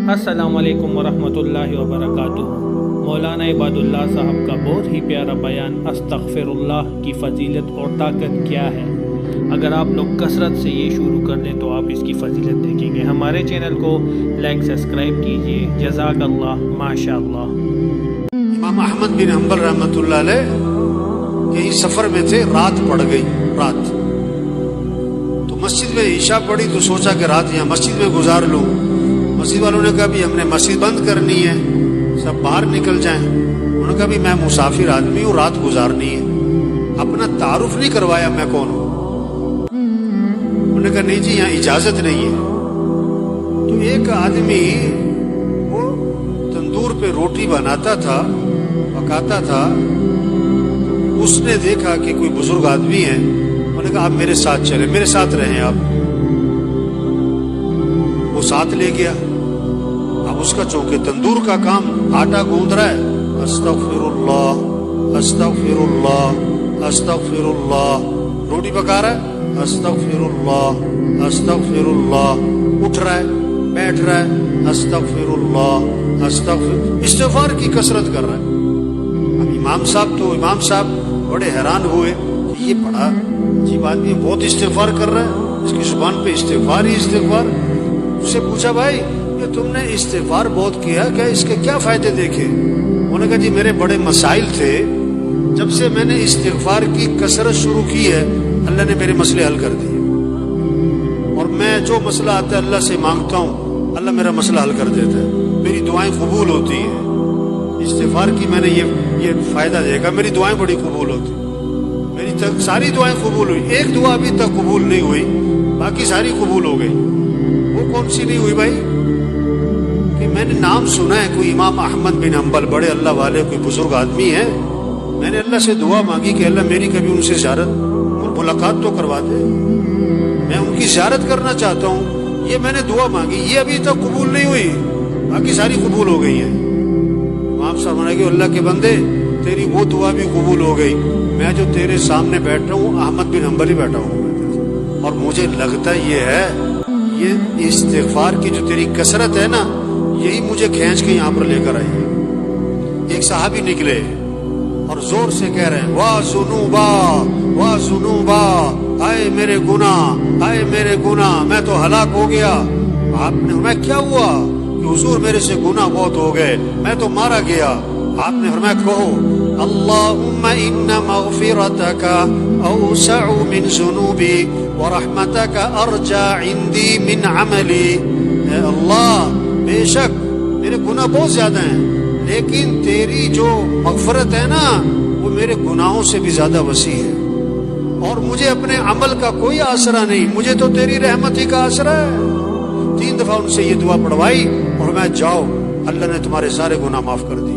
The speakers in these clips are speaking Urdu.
السلام علیکم ورحمۃ اللہ وبرکاتہ۔ مولانا عباداللہ صاحب کا بہت ہی پیارا بیان استغفر اللہ کی فضیلت اور طاقت کیا ہے۔ اگر آپ لوگ کثرت سے یہ شروع کر دیں تو آپ اس کی فضیلت دیکھیں گے۔ ہمارے چینل کو لائک سبسکرائب کیجئے۔ جزاک اللہ، ماشاء اللہ۔ امام احمد بن حنبل رحمۃ اللہ علیہ کہیں سفر میں تھے، رات پڑ گئی۔ رات تو مسجد میں عشاء پڑی تو سوچا کہ رات یہاں مسجد میں گزار لوں۔ مسجد والوں نے کہا بھی ہم نے مسجد بند کرنی ہے، سب باہر نکل جائیں۔ انہوں نے کہا بھی میں مسافر آدمی ہوں، رات گزارنی ہے۔ اپنا تعارف نہیں کروایا میں کون ہوں۔ انہوں نے کہا نہیں جی یہاں اجازت نہیں ہے۔ تو ایک آدمی وہ تندور پہ روٹی بناتا تھا، پکاتا تھا، اس نے دیکھا کہ کوئی بزرگ آدمی ہے۔ انہوں نے کہا آپ میرے ساتھ چلیں، میرے ساتھ رہیں آپ۔ وہ ساتھ لے گیا۔ اب اس کا چونکہ تندور کا کام آٹا گوندھ رہا ہے، استغفر اللہ استغفر اللہ استغفر اللہ، روٹی پکا رہا ہے، استغفر اللہ استغفر اللہ، اٹھ رہا ہے، بیٹھ رہا ہے، استغفر اللہ استغفار کی کثرت کر رہا ہے۔ اب امام صاحب بڑے حیران ہوئے کہ یہ بڑا عجیب آدمی بہت استغفار کر رہا ہے، اس کی زبان پہ استغفار ہی استغفار۔ اس سے پوچھا بھائی کہ تم نے استغفار بہت کیا، کیا اس کے کیا فائدے دیکھے؟ انہوں نے کہا جی میرے بڑے مسائل تھے، جب سے میں نے استغفار کی کثرت شروع کی ہے اللہ نے میرے مسئلے حل کر دیے، اور میں جو مسئلہ آتا ہے اللہ سے مانگتا ہوں اللہ میرا مسئلہ حل کر دیتا ہے، میری دعائیں قبول ہوتی ہیں۔ استغفار کی میں نے یہ فائدہ دیکھا، میری دعائیں بڑی قبول ہوتی، میری ساری دعائیں قبول ہوئی، ایک دعا ابھی تک قبول نہیں ہوئی، باقی ساری قبول ہو گئی۔ وہ کون سی نہیں ہوئی بھائی؟ کہ میں نے نام سنا ہے کوئی امام احمد بن حنبل، بڑے اللہ والے، کوئی بزرگ آدمی ہے، میں نے اللہ سے دعا مانگی کہ اللہ میری کبھی ان سے زیارت اور ملاقات تو کروا دے، میں ان کی زیارت کرنا چاہتا ہوں، یہ میں نے دعا مانگی، یہ ابھی تک قبول نہیں ہوئی، باقی ساری قبول ہو گئی ہیں۔ امام صاحب نے کہا اللہ کے بندے تیری وہ دعا بھی قبول ہو گئی، میں جو تیرے سامنے بیٹھا ہوں احمد بن حنبل ہی بیٹھا ہوں، اور مجھے لگتا یہ ہے یہ استغفار کی جو تیری کثرت ہے نا یہی مجھے کھینچ کے یہاں پر لے کر آئی ہے۔ ایک صحابی نکلے اور زور سے کہہ رہے ہیں واہ ذنوبا، آئے میرے گناہ، آئے میرے گناہ، میں تو ہلاک ہو گیا۔ آپ نے میں کیا ہوا کہ حضور میرے سے گناہ بہت ہو گئے، میں تو مارا گیا۔ آپ نے فرمایا کہو اللہم ان مغفرتک اوسع من ذنوبی ورحمتک ارجع عندی من عملی۔ اے اللہ بے شک میرے گناہ بہت زیادہ ہیں، لیکن تیری جو مغفرت ہے نا وہ میرے گناہوں سے بھی زیادہ وسیع ہے، اور مجھے اپنے عمل کا کوئی آسرا نہیں، مجھے تو تیری رحمت ہی کا آسرا ہے۔ 3 دفعہ ان سے یہ دعا پڑھوائی اور میں جاؤ اللہ نے تمہارے سارے گناہ معاف کر دیے۔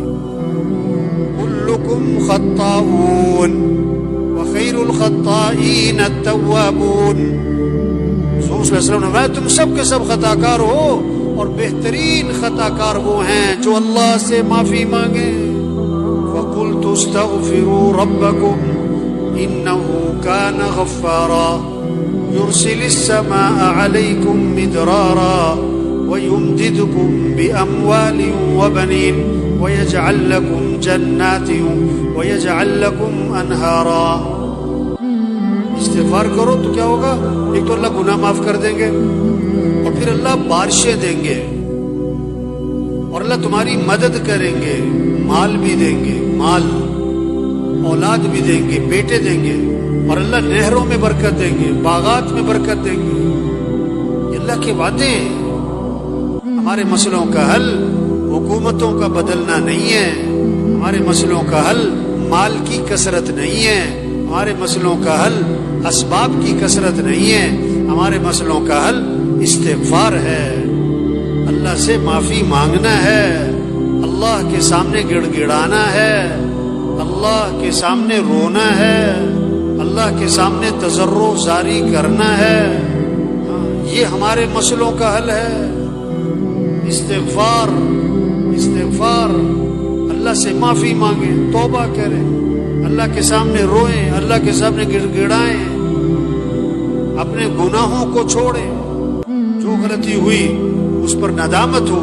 کلکم خطاؤون وخیر الخطائین التوابون۔ رسول صلی اللہ علیہ وسلم نے تم سب کے سب خطا کار ہو اور بہترین خطا کار وہ ہیں جو اللہ سے معافی مانگیں۔ وقلت استغفروا ربکم انه كان غفارا يرسل السماء عليكم مدرارا ويمددكم بأموال وبنين ويجعل لكم جنات ويجعل لكم انہارا۔ استغفار کرو تو کیا ہوگا؟ ایک تو اللہ گناہ معاف کر دیں گے، اور پھر اللہ بارشیں دیں گے، اور اللہ تمہاری مدد کریں گے، مال بھی دیں گے، مال اولاد بھی دیں گے، بیٹے دیں گے، اور اللہ نہروں میں برکت دیں گے، باغات میں برکت دیں گے۔ یہ اللہ کے وعدے ہیں۔ ہمارے مسئلوں کا حل حکومتوں کا بدلنا نہیں ہے، ہمارے مسئلوں کا حل مال کی کثرت نہیں ہے، ہمارے مسئلوں کا حل اسباب کی کثرت نہیں ہے، ہمارے مسئلوں کا حل استغفار ہے، اللہ سے معافی مانگنا ہے، اللہ کے سامنے گڑ گڑانا ہے، اللہ کے سامنے رونا ہے، اللہ کے سامنے تضرع زاری کرنا ہے۔ یہ ہمارے مسئلوں کا حل ہے۔ استغفار اللہ سے معافی مانگیں، توبہ کریں، اللہ کے سامنے روئیں، اللہ کے سامنے گڑ گڑائیں، اپنے گناہوں کو چھوڑیں، جو غلطی ہوئی اس پر ندامت ہو،